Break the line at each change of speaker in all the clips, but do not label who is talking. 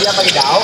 First foul.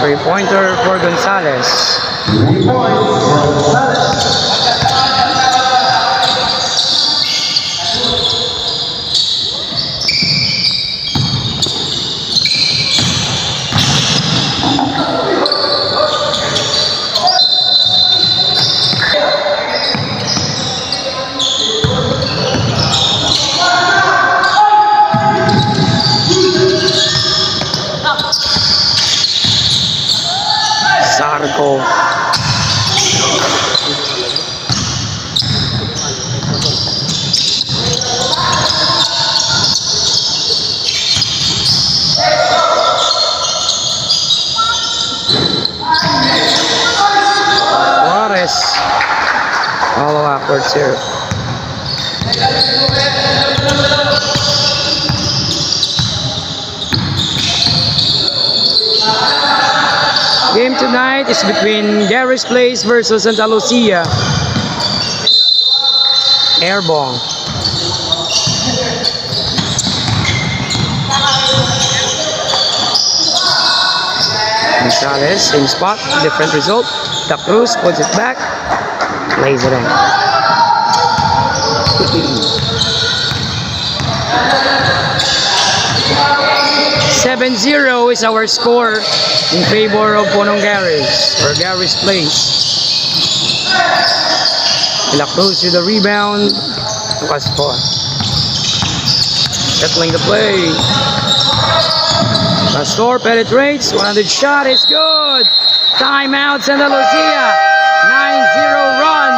Three-pointer for Gonzalez.
3 points for Gonzalez.
Sarko. Juarez. All backwards here. Game tonight is between Garris Place versus Santa Lucia. Airball. Gonzalez, same spot, different result. Da Cruz puts it back, lays it in. "7-0 is our score in favor of Ponong Garris, or Garris Place. La Cruz with the rebound. Pascual. Settling the play. Pastor penetrates. 100 shot is good. Timeout Santa Lucia. 9-0 run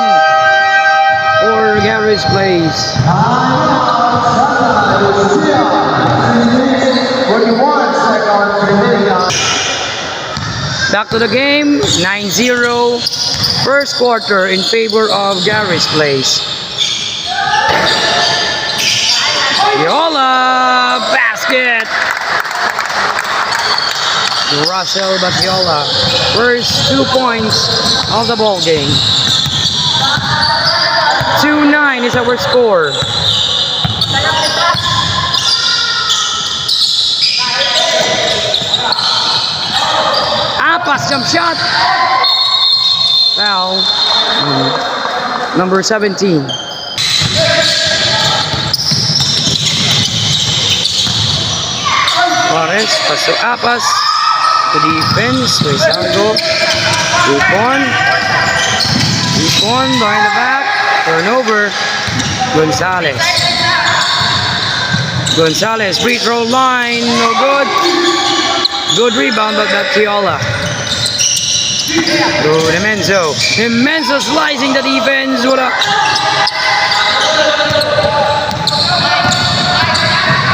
for Garris Place.
41 seconds remaining.
Back to the game. 9-0. First quarter in favor of Garris Place. Viola basket. Russell Batiola. First 2 points of the ball game. 2-9 is our score. Apas jump shot. Foul. Number 17. Juarez, pass to Apas. To defense, Rizaldo. Dupon behind the back. Turnover. Gonzalez, free throw line. No good. Good rebound, but that's Viola. To Demenzo. Demenzo slicing the defense. What up?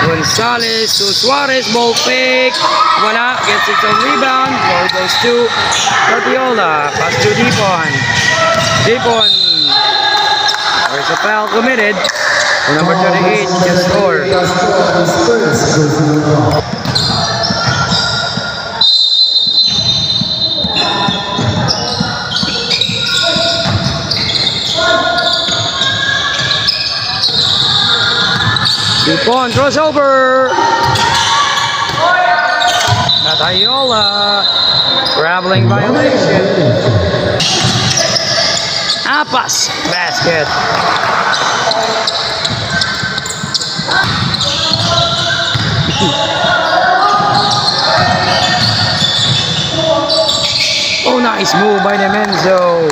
Gonzalez to Suarez, ball fake. Wala, gets its own rebound. Ball goes to Guardiola. Pass to Dipon. There's a foul committed. Number 38 just scored.
2
One crossover. Batayola. Traveling violation. Apas. Basket. Oh, nice move by Demenzo.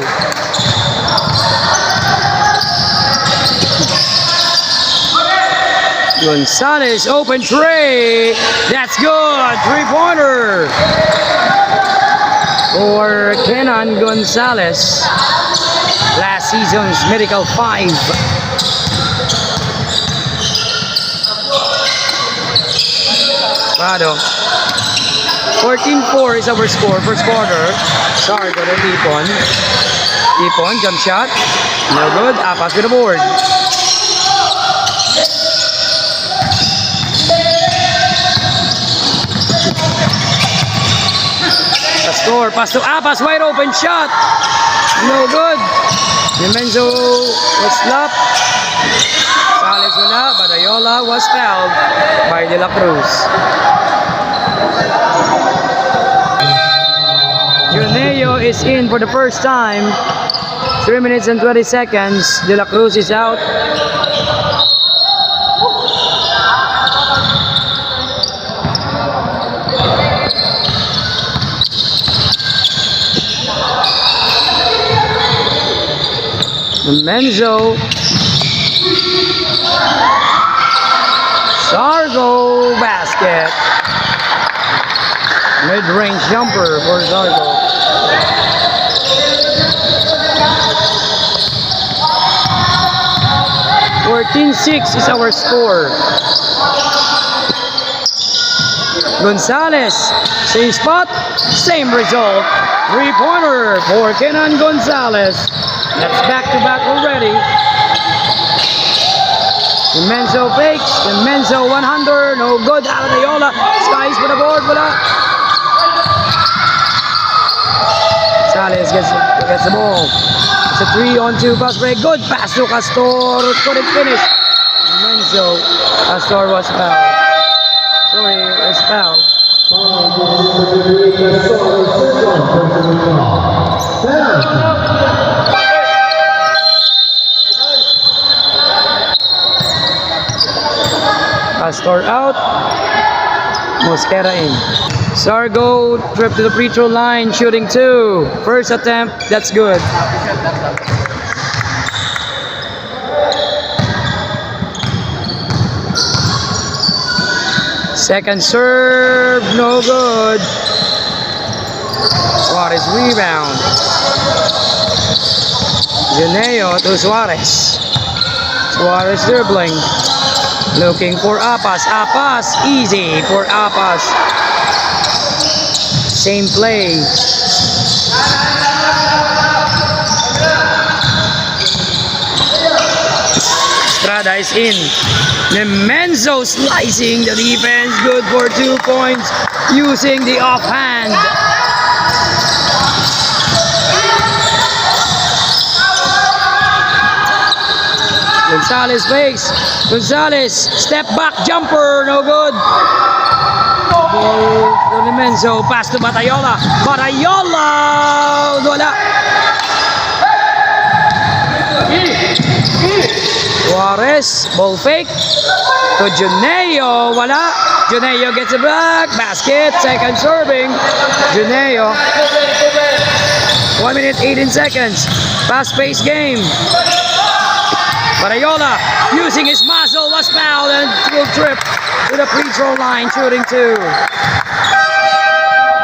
Gonzalez, open tray. That's good. Three-pointer for Kenan Gonzalez. Last season's Medical 5. Prado. 14-4 is our score. First quarter. Sargo to Ipon. Ipon, jump shot. No good. Apas with the board. The score. Pass to Apas. Wide open shot. No good. Demenzo was slapped. Sales wala. Batayola was fouled by De La Cruz. Juneo is in for the first time. 3 minutes and 20 seconds. De La Cruz is out. Menzo. Sargo basket. Mid-range jumper for Sargo. (14-6) is our score. Gonzalez, same spot, same result. Three-pointer for Kenan Gonzalez. That's back-to-back already. Demenzo fakes. Demenzo 100. No good. Batayola. Skies for the board. Wala. Gonzalez gets the ball. It's a 3-on-2 pass break. Good pass to Castor. Couldn't finish. Demenzo. Castor was fouled. Sorry, was fouled. Castor out. Mosquera in. Sargo trip to the free throw line, shooting 2. First attempt, that's good. Second serve, no good. Suarez rebound. Juneo to Suarez. Suarez dribbling. Looking for Apas. Apas, easy for Apas. Same play. Estrada is in. Demenzo slicing the defense. Good for 2 points using the offhand. Gonzalez fakes. Gonzalez, step back jumper, no good. Ball to Demenzo, pass to Batayola. Batayola! Wala. Suarez, ball fake. To Juneo, wala. Juneo gets it back. Basket, second serving. Juneo. 1 minute, 18 seconds. Fast-paced game. Batayola using his muscle was fouled and will trip to the free throw line, shooting 2.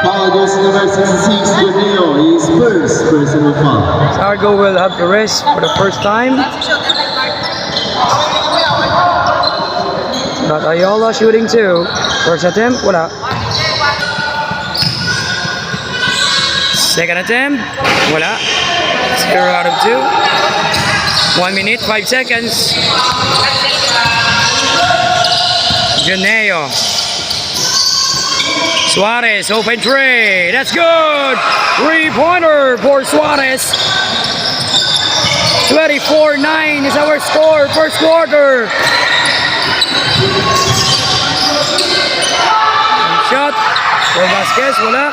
Foul against number 66, Juneo. His first personal foul.
Sargo will have the rest for the first time. Batayola shooting 2. First attempt, wala. Second attempt, wala. 0 out of 2. 1 minute, 5 seconds. Juneo. Suarez, open tray. That's good. 3-pointer for Suarez. 24-9 is our score, first quarter. Shot for Vasquez, wala.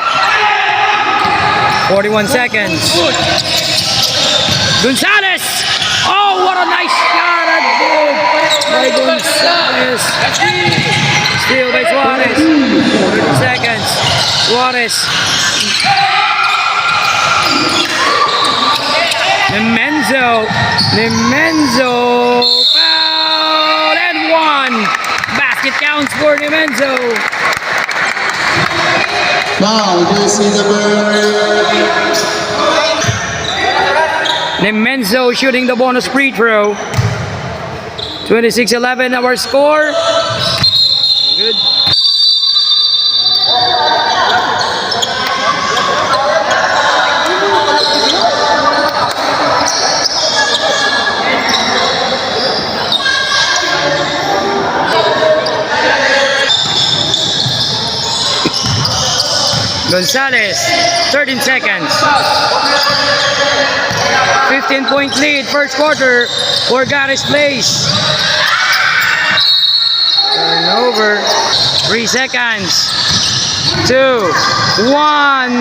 41 seconds. Gonzalez! Oh, what a nice shot at goal by Gonzalez. Steal by Suarez. 30 seconds. Suarez. Nemenzo. Foul and one. Basket counts for Nemenzo.
Foul, jersey number
Nemenzo shooting the bonus free throw. 26-11 our score. Good. Gonzalez, 13 seconds. 15-point lead, first quarter for Garis Place. Turnover, 3 seconds. 2, 1.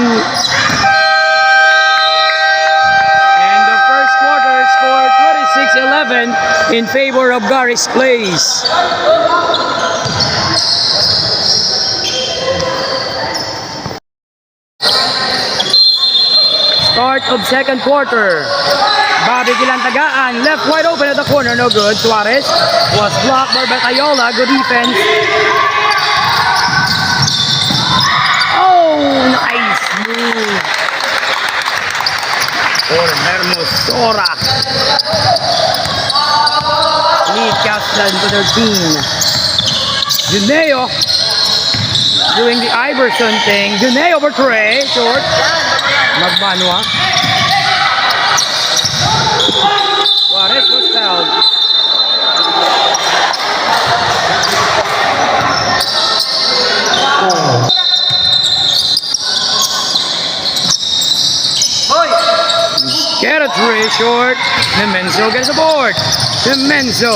And the first quarter scored 26-11 in favor of Garis Place. Start of second quarter. Bobby Gilantagaan left wide open at the corner, no good. Suarez was blocked by Batayola. Good defense. Oh, nice move for Hermosora. Lead captain to their team. Juneo doing the Iverson thing. Juneo over Trey, short. Magbanwa. Suarez was fouled. Get a three short. Nemenzo gets a board. Nemenzo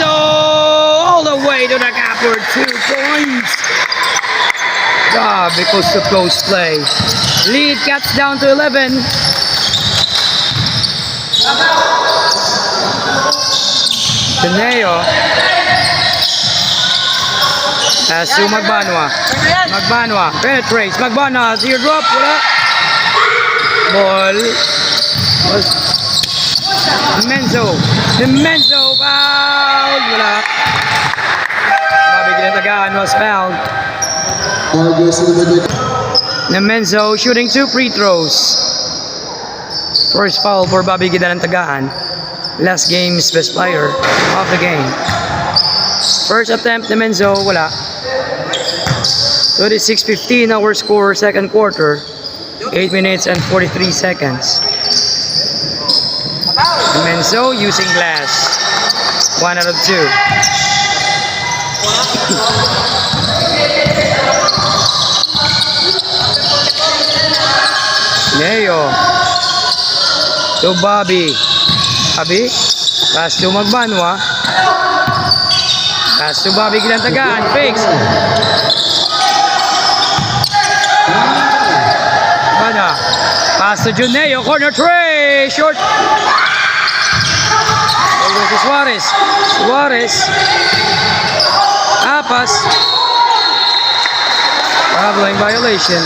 all the way to the gap for 2 points. Because of close play. Lead cuts down to 11. Teneo as to Magbanwa. Magbanwa penetrates. Magbanwa, teardrop. Wala. Ball was Nemenzo fouled. Wala. Bobby Gilantagaan was fouled.
foul, jersey number
Nemenzo shooting 2 free throws. First foul for Bobby Gilantagaan. Last game's best player of the game. First attempt, Nemenzo, wala. 26-15 our score, second quarter. 8 minutes and 43 seconds. Nemenzo using glass. 1 out of 2. Neo to Bobby. Bobby pass to Magbanwa. Pass to Bobby Gilantagaan. Fakes. Bana. Pass to Juneo. Corner tray. Short. Over to Suarez. Pass. Traveling violation.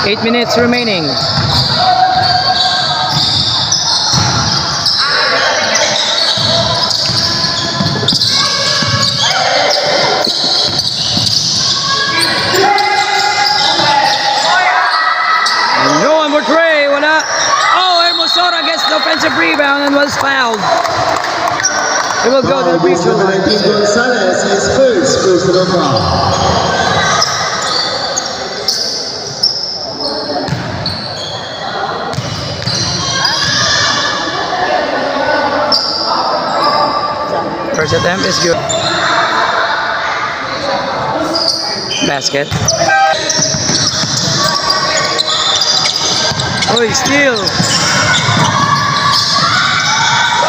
8 minutes remaining. No one for Trey. Wala. Oh, Hermosora gets the offensive rebound and was fouled. It will go to the free throw line.
Gonzalez is first, personal foul.
First attempt is good. Basket. Oh, steal.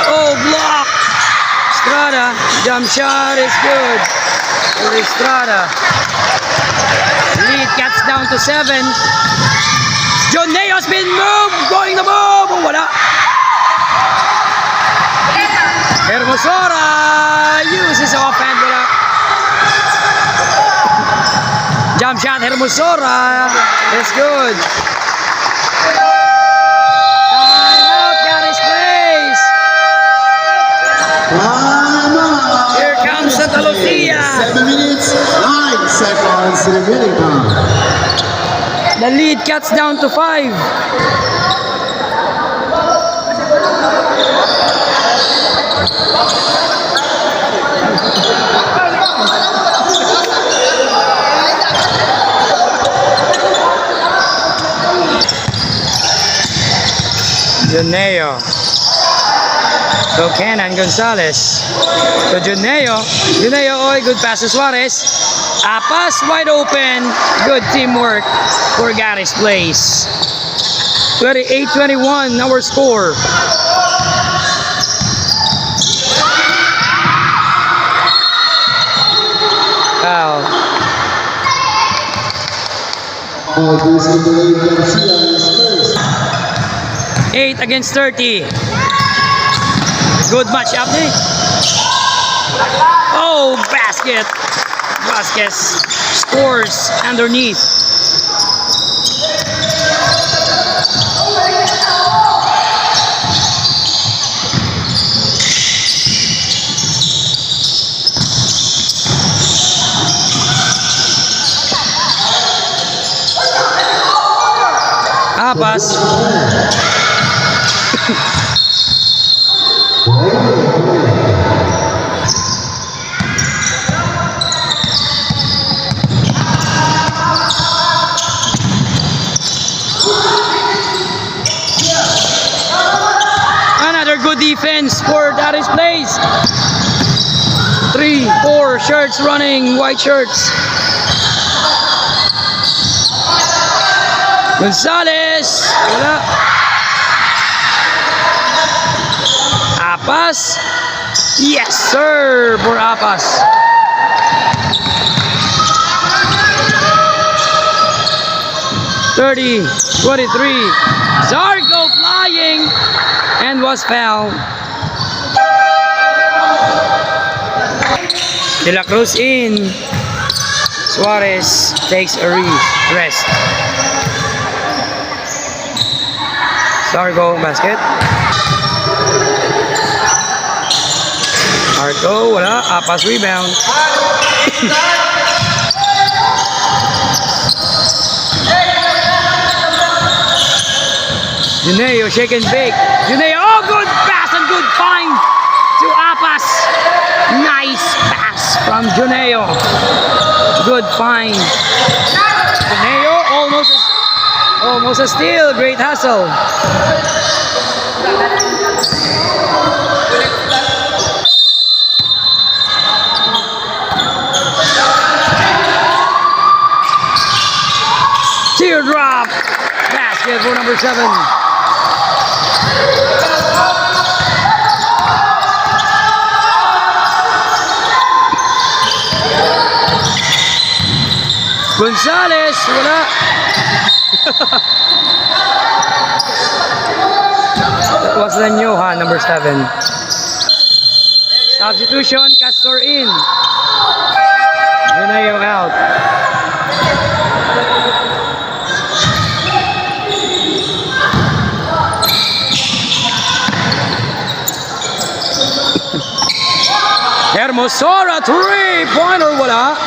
Oh, block. Estrada, jump shot is good for Estrada. Lead gets down to 7. Joneo's been moved, going to move. Oh, wala. Hermosora uses offhand, wala. Jump shot, Hermosora is good. Timeout, Garis Place.
Timeout.
Here comes Santa Lucia.
7 minutes, 9 seconds remaining time.
The lead cuts down to 5. Juneo. So Kenan Gonzalez. So Juneo. Juneo, oy, good pass to Suarez. Pass wide open. Good teamwork for Garis Place. 28-21 our score. Foul.
This is the lead Garcia is first.
8 against 30. Good match up there. Oh, basket. Vasquez scores underneath. Pass. Another good defense for Garis Place. 3, 4 shirts running, white shirts. Gonzalez, wala. Apas. Yes, sir, for Apas. (30, 23). Zargo flying and was fouled. De La Cruz in. Suarez takes a rest. Zargo basket. Zargo, wala. Apas rebound. Juneo shake and bake. Juneo, oh, good pass and good find to Apas. Nice pass from Juneo. Good find. Juneo almost a steal. Great hustle. Teardrop basket for number 7. Gonzalez, wala. That was Lanyoha, number 7. Substitution, Castor in. Juneo out. Hermosora, 3-pointer, wala.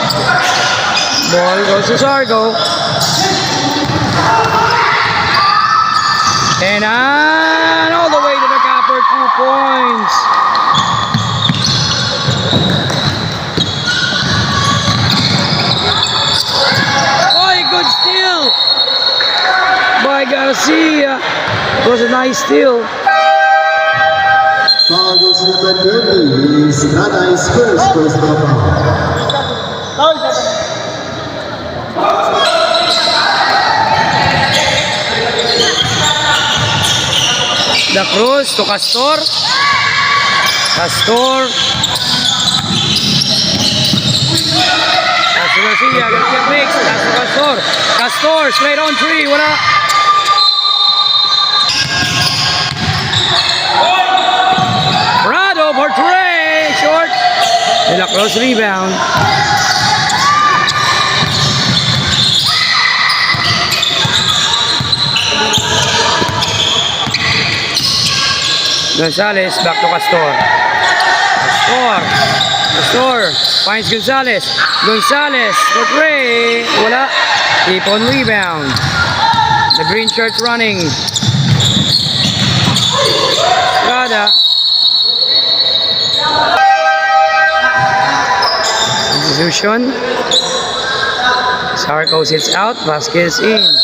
Ball goes to Zargo. And all the way to the copper, 2 points. Oh, good steal by Garcia. It was a nice steal.
Foul goes to number 30. Estrada is first, personal foul.
La Cruz to Castor. Castor Garcia, Garcia breaks. Pass to Castor. Castor, straight on three. Wala. Prado for three. Short. De La Cruz rebound. Gonzalez back to Castor. Castor finds Gonzalez. Gonzalez for three. Wala. Keep on rebound. The green shirt running. Estrada. Substitution. Sarko sits out. Vasquez in.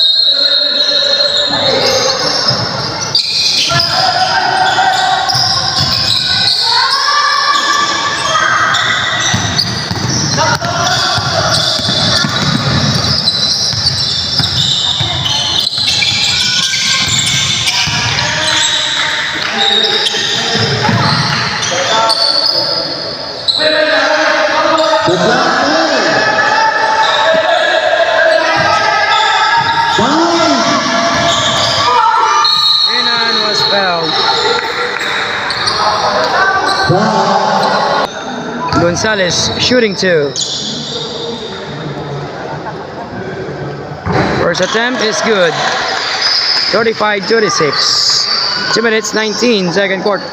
Renan was fouled. Gonzalez shooting two. First attempt is good. 35-36. 2 minutes 19, second quarter.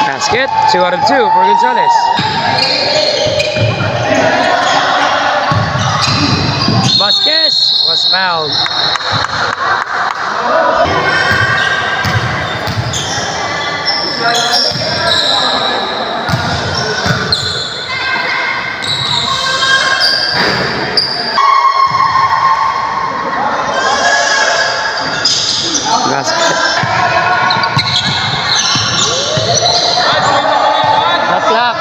Basket, 2 out of 2 for Gonzalez. Vasquez was fouled. Basket. Clock.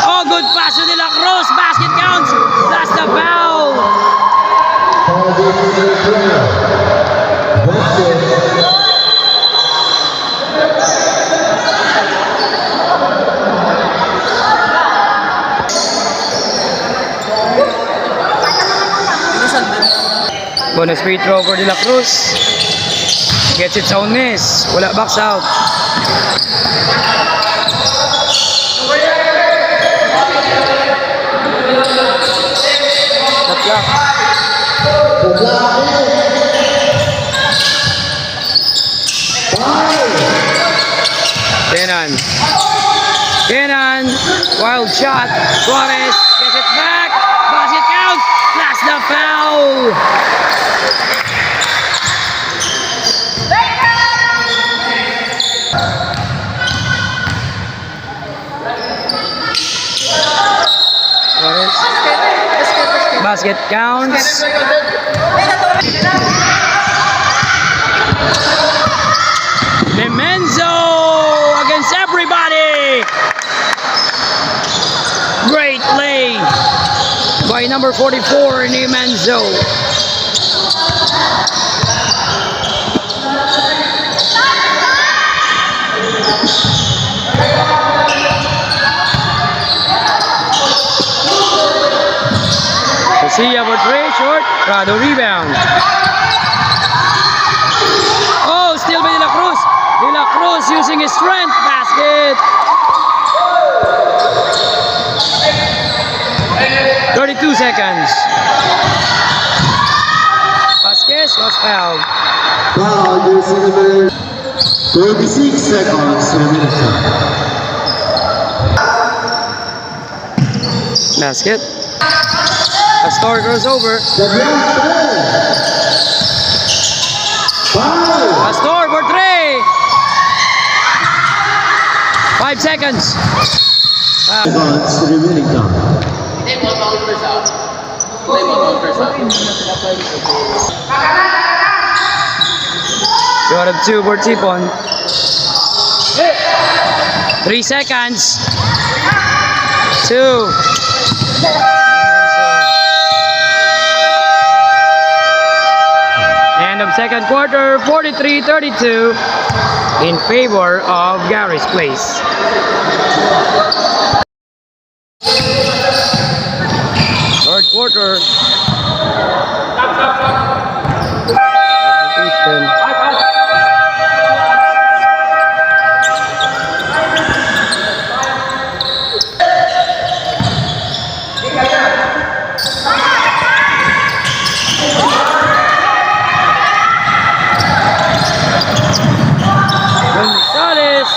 Oh, good pass to De La Cruz. Basket counts. That's the foul. Bonus free throw for De La Cruz. Gets its own miss. Wala, box out. The clock. Kenan. Wild shot. Suarez gets it back. Basket counts. That's the foul. Basket counts. Demenzo against everybody. Great play by number 44, Demenzo. Garcia for three, short. Prado rebound. Oh, still by De La Cruz. De La Cruz using his strength. Basket. 32 seconds. Vasquez was fouled.
Foul, jersey number 36 seconds remaining.
Basket. Castor goes over.
The block foul.
Castor for three. 5 seconds. Foul.
Seconds remaining time.
Two out of 2 for Tipon. 3 seconds. 2. End of second quarter, 43-32 in favor of Gary's Place. Third quarter. Gonzalez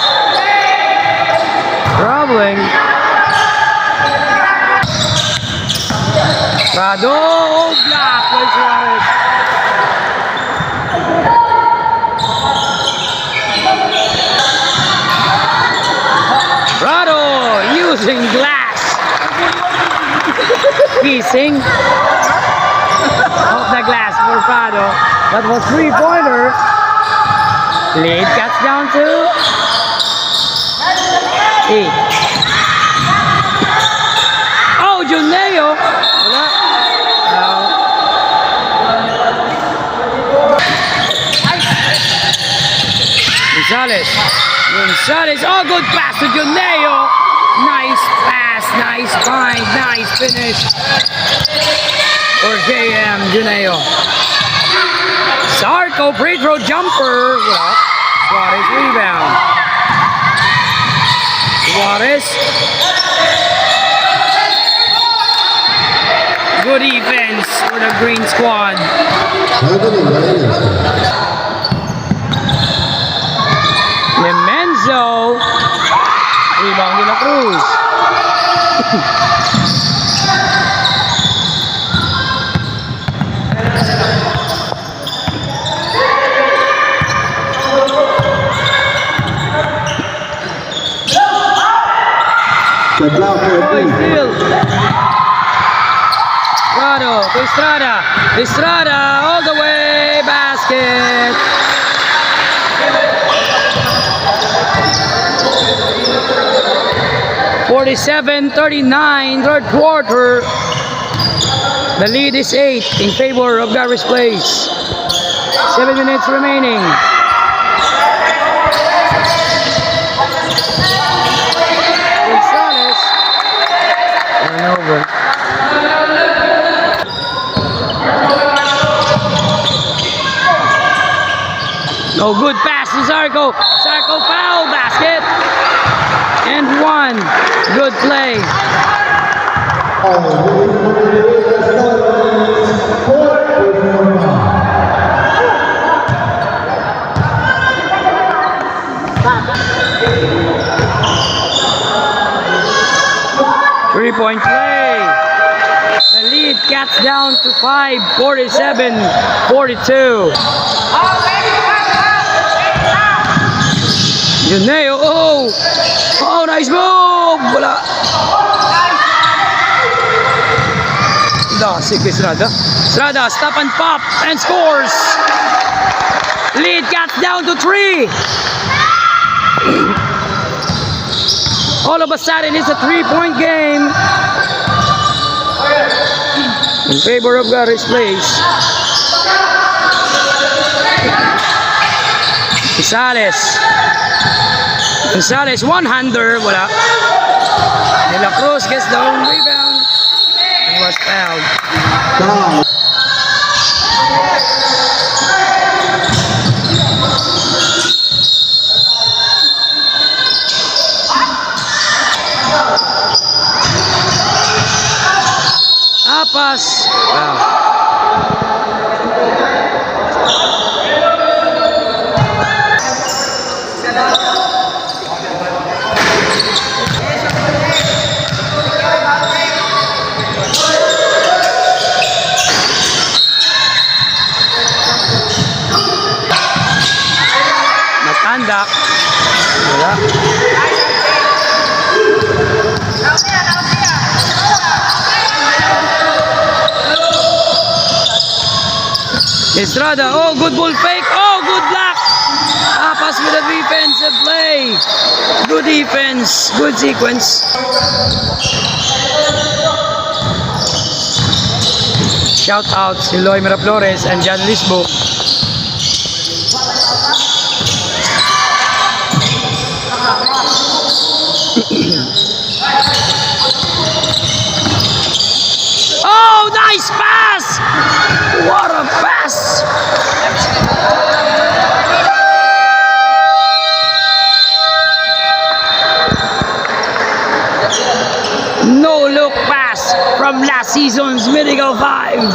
traveling. Prado, block by Suarez. Prado using glass. Kissing off the glass for Prado. That was 3-pointer. Lead cuts down to 8. Oh, Juneo. Wala. Gonzalez. Oh, good pass to Juneo. Nice pass, nice find, nice finish for JM Juneo. Sarko free throw jumper. Well, Suarez rebound. Suarez. Good defense for the green squad. Nemenzo. Rebound de la Cruz. Steal. Prado to Estrada. Estrada all the way. Basket. (47-39) third quarter. The lead is 8 in favor of Gary's Place. 7 minutes remaining. Gonzalez. Turnover. No good pass to Zarco. Zarco foul basket. And 1. Good play. Three-point play. The lead cuts down to 5, 47-42. Juneo, oh, nice move. Wala. Dasig Estrada. Estrada, stop and pop and scores. Lead cuts down to 3. All of a sudden, it's a 3-point game in favor of Gary's Place. Gonzalez, one-hander, wala. De La Cruz gets the own rebound and was fouled. Pass. Wow. Matanda. Wala. Estrada, oh, good ball fake, oh, good block. Pass with a defensive play. Good defense, good sequence. Shout out to Loy Miraflores and Jan Lisbo. Nice pass! What a pass! No look pass from last season's Mythical 5.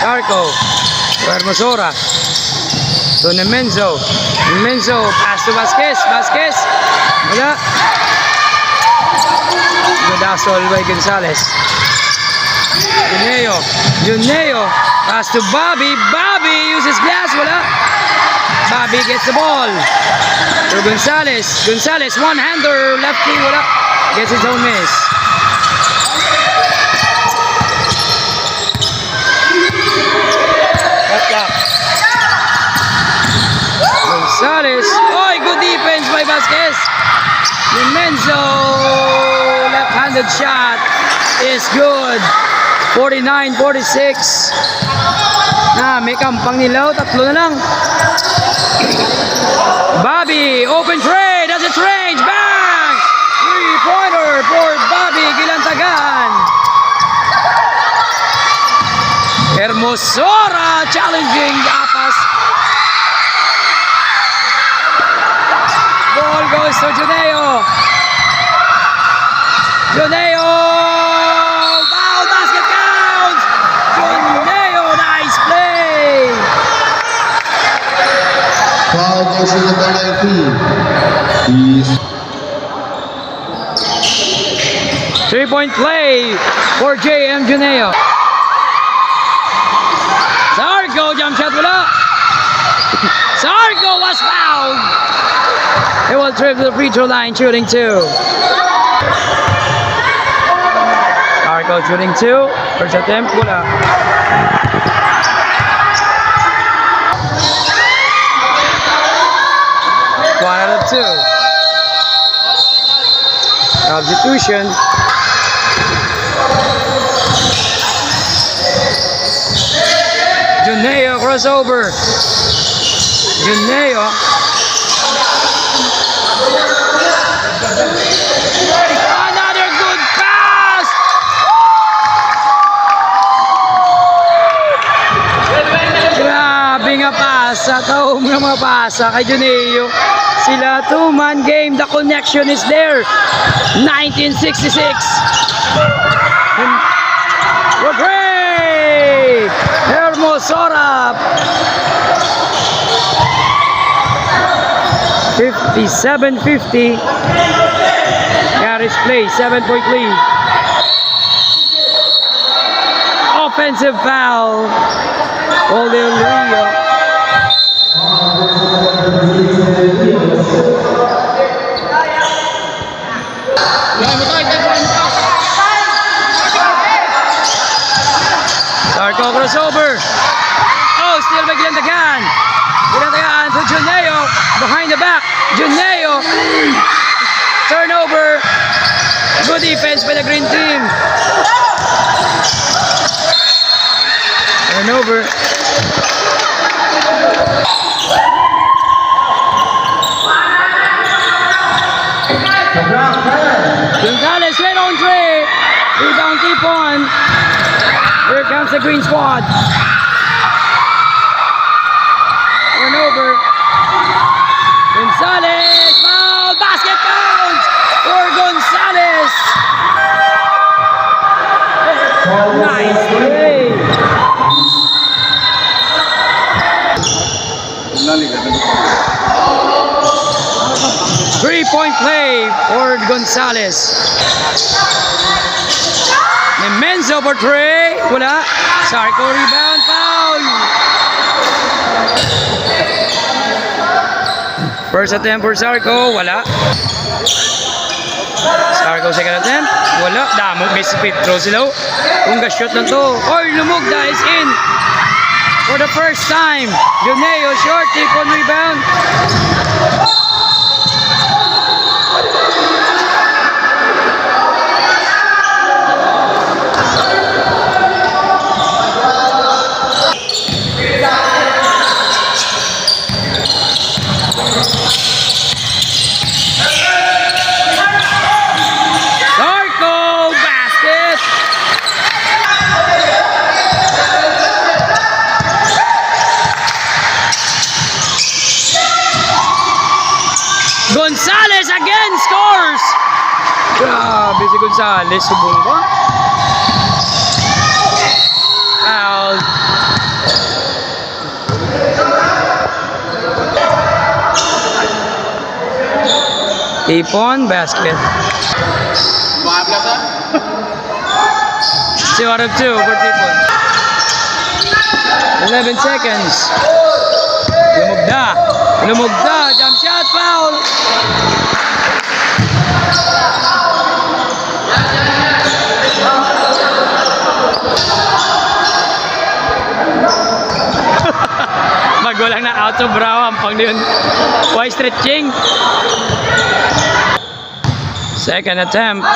Sarko to Hermosora to Nemenzo. Nemenzo pass to Vasquez. Vasquez wala. Good hustle by Gonzalez. Juneo. Juneo pass to Bobby. Bobby uses glass. Wala. Bobby gets the ball to Gonzalez. Gonzalez one-hander lefty. Wala. Gets his own miss. Gonzalez. Oh, good defense by Vasquez. Nemenzo. Left-handed shot is good. 49-46. May kampang nilaw. Tatlo na lang. Bobby. Open trade. Does it range? Bang! Three-pointer for Bobby Gilantagan. Hermosora challenging Apas. Ball goes to Juneo. Juneo. Wow, basket counts. Juneo, nice play.
Foul goes to number 19. Is
3-point play for JM Juneo. Sarko, jump shot wala. Sarko was fouled. He will trip to the free throw line, shooting 2. Sarko shooting 2. First attempt, wala. One out of 2. Substitution. Juneo crossover. Juneo. Another good pass. Grabe nga pasa. Taong nga mga pasa kay Juneo. Sila two-man game. The connection is there. 1966. Rodriguez. Hermosora. 57-50. Carries play. 7-point lead. Offensive foul. Golden Rio. Sarko crossover. Oh, still by Gilantagan. Gilantagan to Juneo. Behind the back. Juneo. Turnover. Good defense by the green team. Turnover. Gonzalez straight on three. Rebound keep on. Here comes the green squad. Turnover. Gonzalez. Foul. Basket counts for Gonzalez. Nice play. 3-point play for Gonzalez. Nemenzo for three. Wala. Sarko rebound. Foul. First attempt for Sarko. Wala. Sarko second attempt. Wala. Damo. Miss Petro sila. Kung ga-shot na to. Or Lumugda is in. For the first time. Juneo short. Tip-on rebound. Gonzalez, subong ba? Foul. Ipon, basket. 2 out of 2 for Tipon. 11 seconds. Lumugda, jump shot, foul. Magulang na out of brow ang pang yun. Why stretching? Second attempt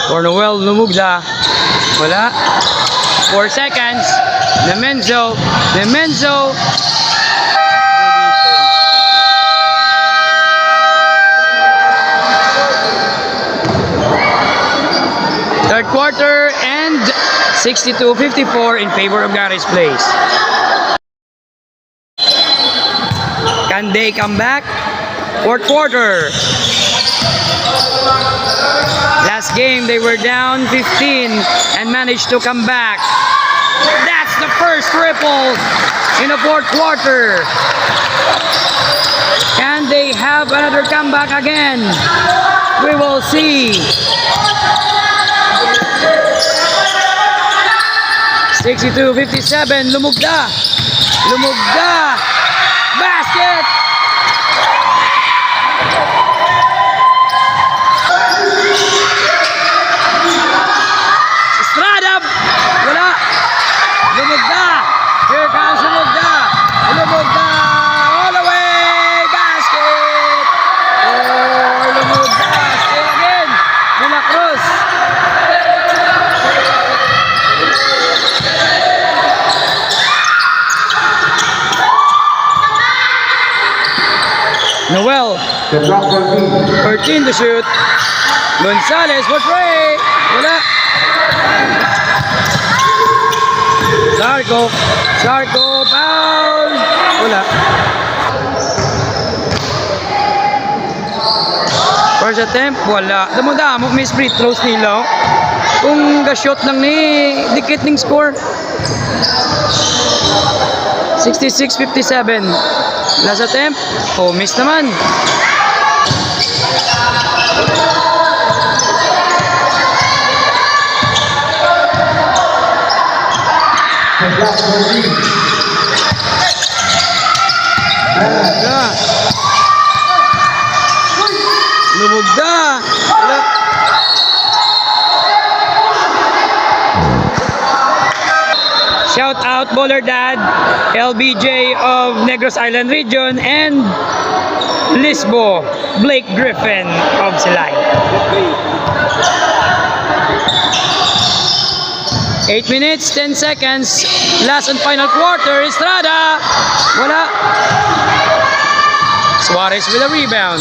for Noel Lumugda. Wala. 4 seconds. Nemenzo. Third quarter and 62-54 in favor of Garis Place. Can they come back? Fourth quarter. Last game they were down 15 and managed to come back. That's the first triple in the fourth quarter. Can they have another comeback again? We will see. 62-57, Lumugda. Basket. Estrada. Wala. Lumugda. Here comes Lumugda. All the way. Basket. Oh, Lumugda. Stay again. De La Cruz. Noel, 13 to shoot. Gonzalez for three. Wala. Zarco, foul. Wala. First attempt, wala. Damo-damo, may free throws nila. Kung ga-shot lang ni, dikit ning score. 66-57. Last attempt. Oh, miss naman. Lumugda. Wala. Shout out Bowler Dad, LBJ of Negros Island Region, and Lisbo, Blake Griffin of Silay. 8 minutes, 10 seconds. Last and final quarter. Estrada. Wala. Suarez with a rebound.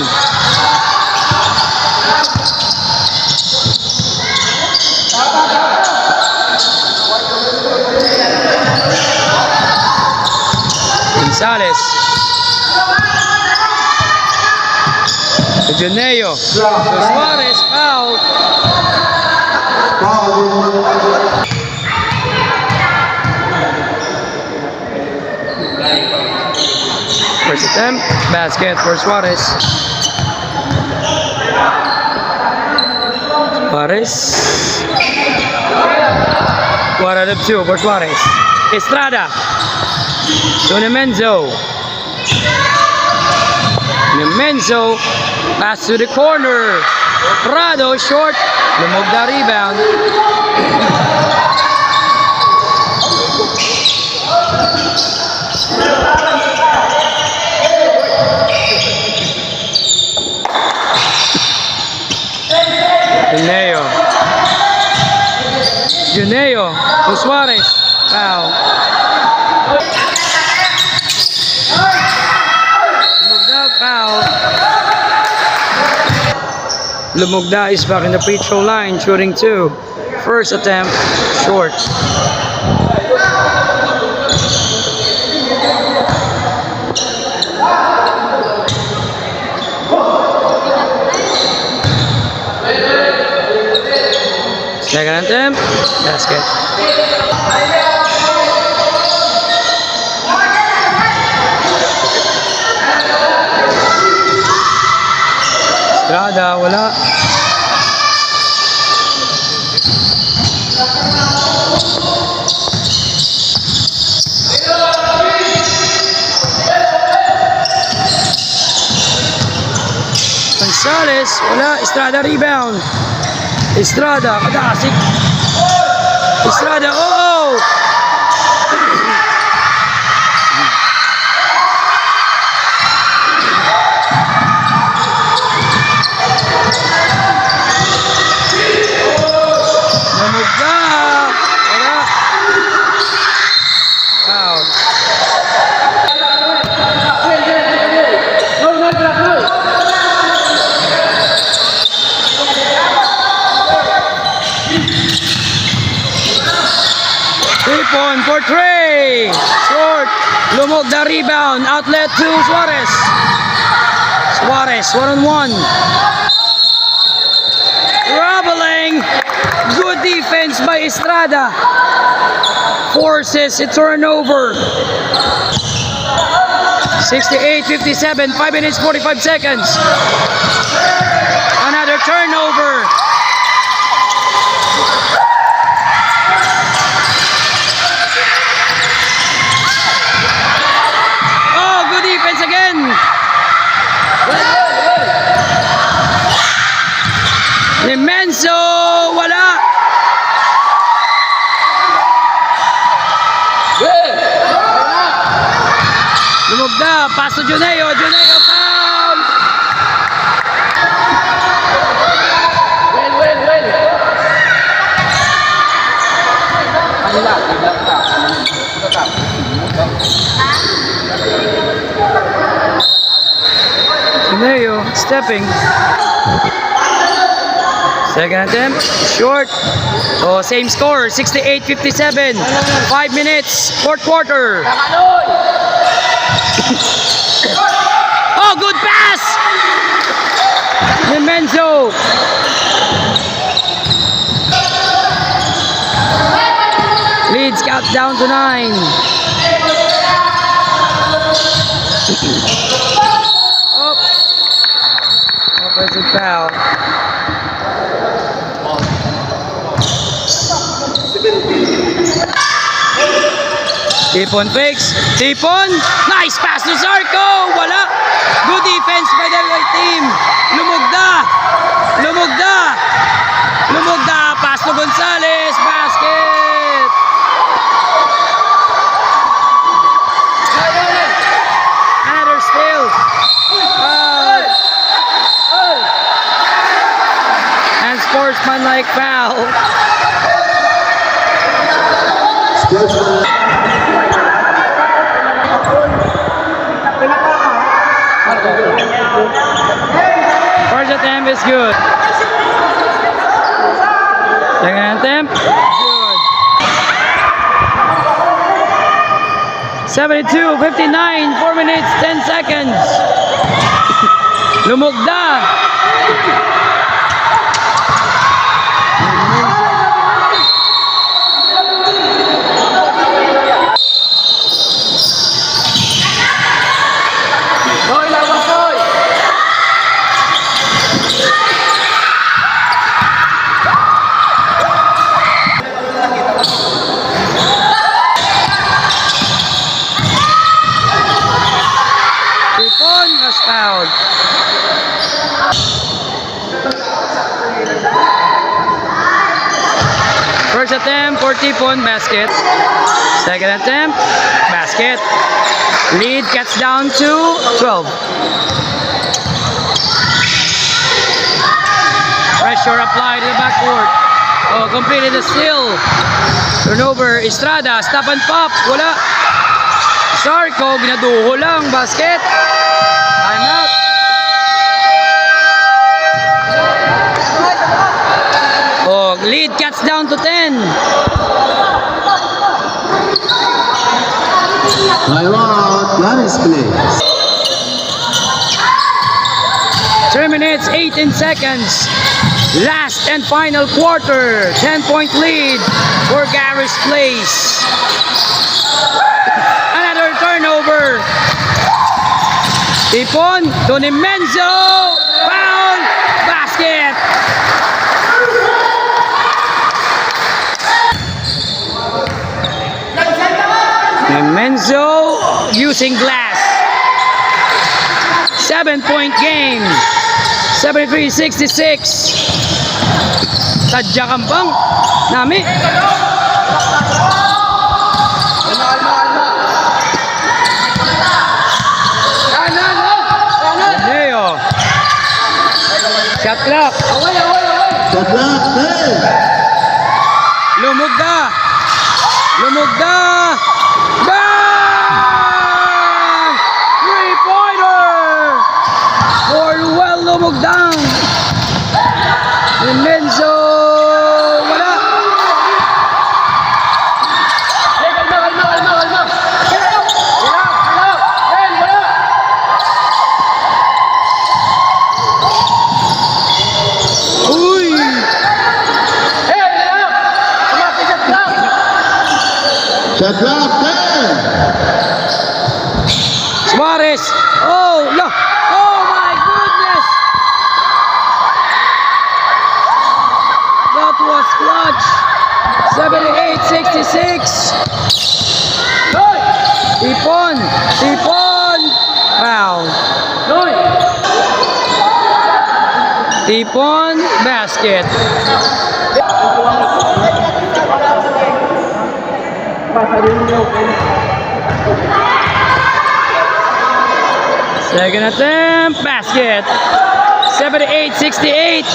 Gonzalez. Juneo. Suarez, foul. First attempt, basket for Suarez. One out of two for Suarez. Estrada. To Nemenzo. Pass to the corner. Prado short. Lumugda rebound. Juneo to Suarez. Foul. Lumugda foul. Lumugda is back in the free throw line, shooting two. First attempt, short. attempt. Basket. Estrada, wala. Gonzales, wala. Estrada rebound. Estrada, kadasik. Estrada, oh! Namugda! Wala. Foul. 3-point for Trey. Short. Lumog the rebound. Outlet to Suarez. Suarez, one-on-one. Traveling. Good defense by Estrada. Forces a turnover. 68-57. 5 minutes, 45 seconds. Another turnover. Defense again. Limenso, wala. Lumugda, pass to Juneo. Juneo foul. Juneo stepping. Second attempt, short. Oh, same score, 68-57. 5 minutes, fourth quarter. Oh, good pass! Limenso. Leads cut down to 9. Offensive foul. Tipon fakes. Tipon. Nice pass to Zarco. Wala. Good defense by the right team. Lumugda. Lumugda. Lumugda. Pass to Gonzales. Basket. Another steal. And sportsmanlike foul. First attempt is good. Second attempt, good. 72-59, 4 minutes, 10 seconds. Lumugda. Tipon was fouled. First attempt for Tipon, basket. Second attempt, basket. Lead gets down to 12. Pressure applied to the backcourt. Oh, completed the steal. Turnover, Estrada, stop and pop. Wala. Zarco, ginaduho lang, basket. Time out. Oh, lead cuts down to 10.
Timeout, Giannis plays.
3 minutes, 18 seconds. Last and final quarter. 10-point lead for Garris Place. Another turnover. Tipon, Donimenzo, foul, basket. Donimenzo using glass. 7-point game. 73-66. Sadya Kampang. Nami. Leo. Shot clock.
Shot clock, 10.
Lumugda. Lumugda. Bang! Three-pointer. For well Lumugdang. Menzo. Wala. Uy!
Shot clock, 10.
Suarez. Oh, no. Oh my goodness. That was clutch. 78-66. Tipon. Tipon. Foul. Tipon. Basket. Second attempt, basket. 78-68.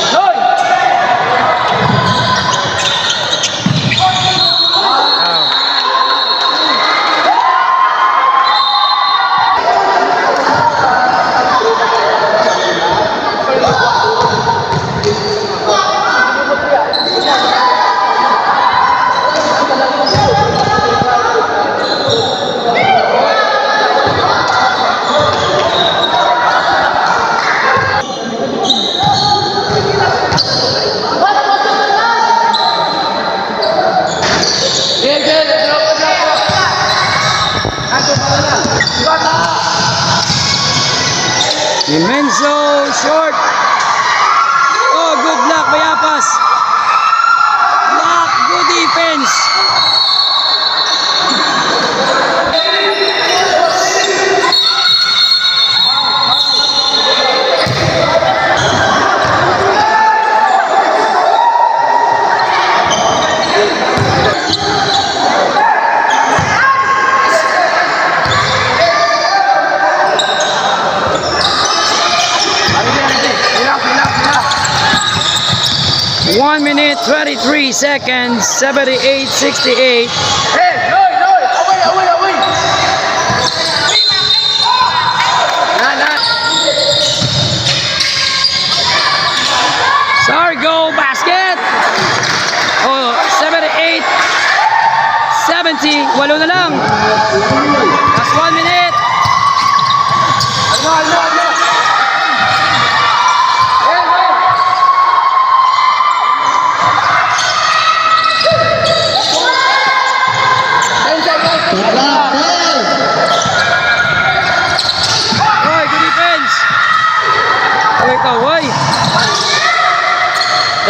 Menzo short. Oh, good luck, Bayapas. Luck, good defense. One minute, 23 seconds, 78-68. Sargo basket. Oh, 78-70. Walo na lang. Last 1 minute.
Shot clock, 10.
Oy, good defense. Oy, ikaw, oy.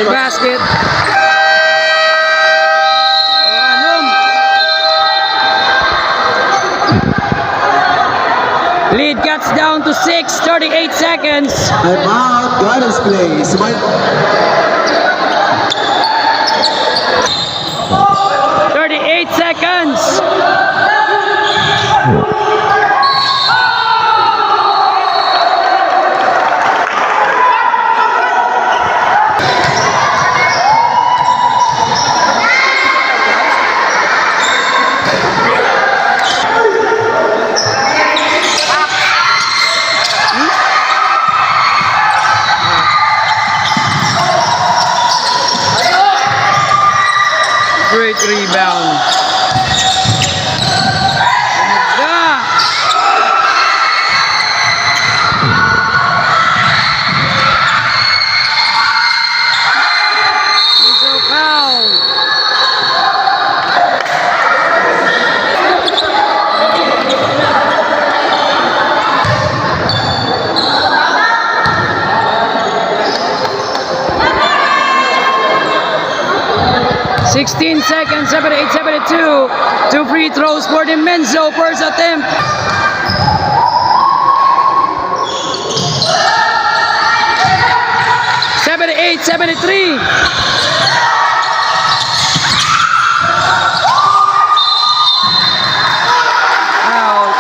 Basket. Anong? Lead cuts down to 6, 38 seconds.
Time out, Garris Place.
38 seconds. Great rebound. Ganda. 16 seconds, 78, 72. 2 free throws for the Menzo. First attempt. Eight, 73. Out.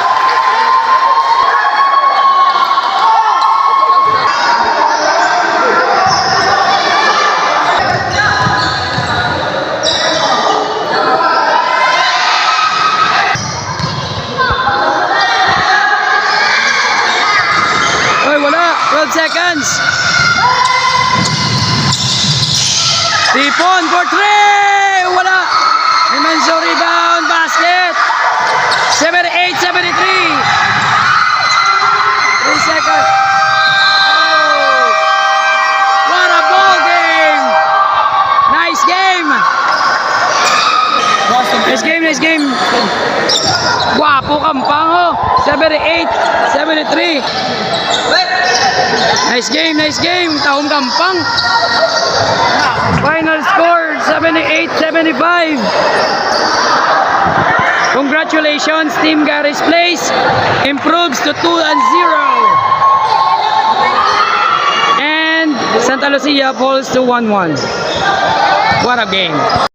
Oy, wala. 12 seconds. Tipon for 3! Wala! Menzo rebound, basket! 78, 73! 3 seconds! Oh! What a ball game! Nice game! Nice game, nice game! Guwapo Kampango! 78, 73! Nice game! Taong Kampang! Final score 78-75. Congratulations, Team Gary's Place improves to 2-0. And Santa Lucia falls to 1-1. What a game.